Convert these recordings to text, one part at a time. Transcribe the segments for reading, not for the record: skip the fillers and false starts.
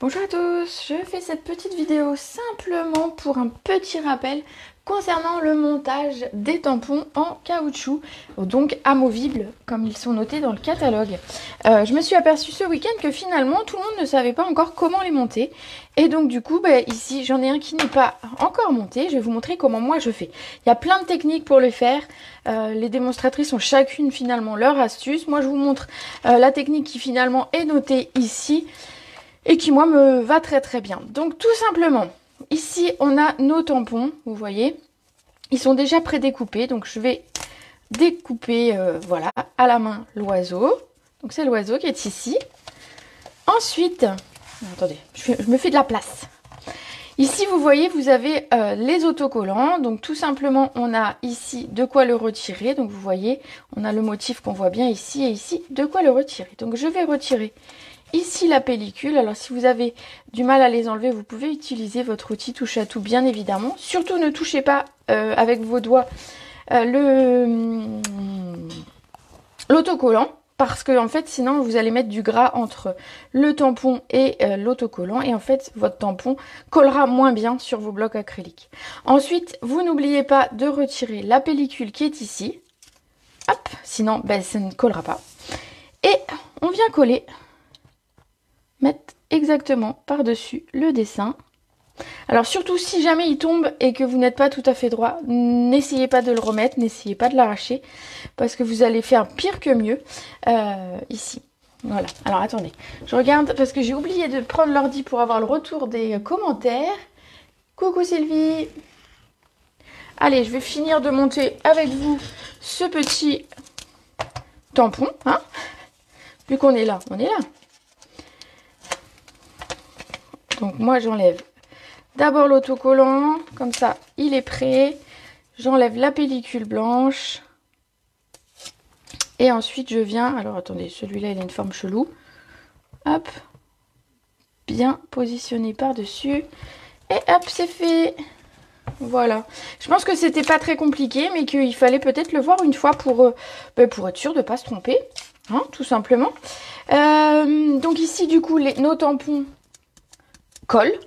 Bonjour à tous, je fais cette petite vidéo simplement pour un petit rappel concernant le montage des tampons en caoutchouc, donc amovibles comme ils sont notés dans le catalogue. Je me suis aperçue ce week-end que finalement tout le monde ne savait pas encore comment les monter, et donc du coup ici j'en ai un qui n'est pas encore monté. Je vais vous montrer comment moi je fais. Il y a plein de techniques pour le faire, les démonstratrices ont chacune finalement leur astuce. Moi je vous montre la technique qui finalement est notée ici et qui moi me va très très bien. Donc tout simplement, ici on a nos tampons, vous voyez, ils sont déjà prédécoupés, donc je vais découper voilà, à la main l'oiseau. Donc c'est l'oiseau qui est ici. Ensuite, attendez, je me fais de la place. Ici vous voyez, vous avez les autocollants, donc tout simplement on a ici de quoi le retirer. Donc vous voyez, on a le motif qu'on voit bien ici et ici, de quoi le retirer. Donc je vais retirer ici la pellicule. Alors si vous avez du mal à les enlever, vous pouvez utiliser votre outil touche à tout bien évidemment. Surtout ne touchez pas avec vos doigts l'autocollant, parce que en fait sinon vous allez mettre du gras entre le tampon et l'autocollant, et en fait votre tampon collera moins bien sur vos blocs acryliques. Ensuite vous n'oubliez pas de retirer la pellicule qui est ici, hop, sinon ça ne collera pas, et on vient coller, mettre exactement par-dessus le dessin. Alors surtout si jamais il tombe et que vous n'êtes pas tout à fait droit, n'essayez pas de le remettre, n'essayez pas de l'arracher, parce que vous allez faire pire que mieux ici. Voilà, alors attendez, je regarde parce que j'ai oublié de prendre l'ordi pour avoir le retour des commentaires. Coucou Sylvie. Allez, je vais finir de monter avec vous ce petit tampon, hein. Vu qu'on est là, on est là. Donc moi j'enlève d'abord l'autocollant, comme ça il est prêt. J'enlève la pellicule blanche. Et ensuite je viens, alors attendez, celui-là il a une forme chelou. Hop, bien positionné par-dessus. Et hop, c'est fait. Voilà. Je pense que c'était pas très compliqué, mais qu'il fallait peut-être le voir une fois pour être sûr de ne pas se tromper. Hein, tout simplement. Donc ici du coup nos tampons collent.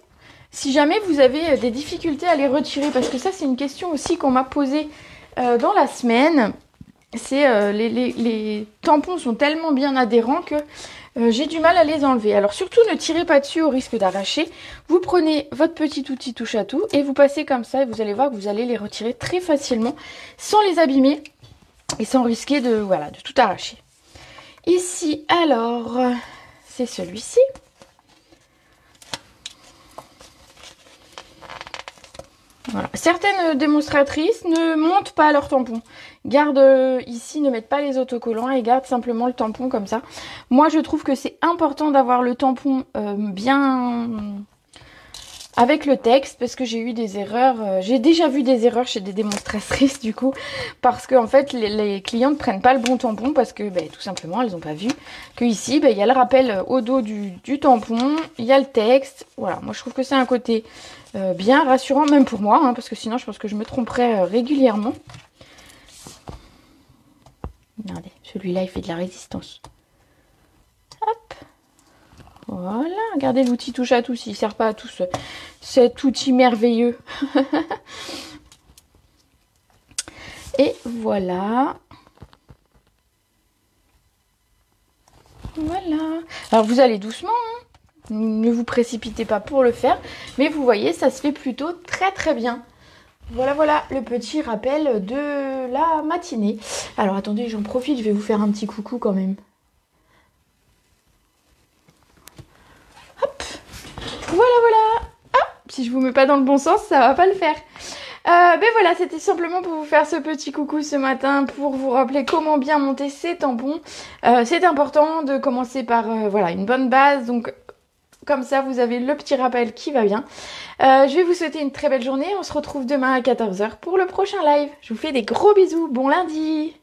Si jamais vous avez des difficultés à les retirer, parce que ça c'est une question aussi qu'on m'a posée dans la semaine, c'est les tampons sont tellement bien adhérents que j'ai du mal à les enlever. Alors surtout ne tirez pas dessus au risque d'arracher. Vous prenez votre petit outil touche à tout et vous passez comme ça, et vous allez voir que vous allez les retirer très facilement sans les abîmer et sans risquer de tout arracher. Ici alors c'est celui-ci. Voilà. Certaines démonstratrices ne montent pas leur tampon. Gardent ici, ne mettent pas les autocollants et gardent simplement le tampon comme ça. Moi, je trouve que c'est important d'avoir le tampon bien avec le texte, parce que j'ai eu des erreurs. J'ai déjà vu des erreurs chez des démonstratrices du coup, parce que en fait les clients ne prennent pas le bon tampon parce que tout simplement elles n'ont pas vu que ici il y a le rappel au dos du tampon, il y a le texte. Voilà, moi je trouve que c'est un côté bien rassurant, même pour moi, hein, parce que sinon je pense que je me tromperais régulièrement. Regardez, celui-là il fait de la résistance. Hop, voilà, regardez l'outil touche à tout, s'il ne sert pas à tout cet outil merveilleux. Et voilà. Voilà. Alors vous allez doucement, hein. Ne vous précipitez pas pour le faire, mais vous voyez, ça se fait plutôt très très bien. Voilà le petit rappel de la matinée. Alors attendez, j'en profite, je vais vous faire un petit coucou quand même. Hop, voilà. Ah, si je vous mets pas dans le bon sens, ça va pas le faire. Voilà, c'était simplement pour vous faire ce petit coucou ce matin, pour vous rappeler comment bien monter ces tampons. C'est important de commencer par une bonne base, donc comme ça vous avez le petit rappel qui va bien. Je vais vous souhaiter une très belle journée, on se retrouve demain à 14 h pour le prochain live. Je vous fais des gros bisous, bon lundi!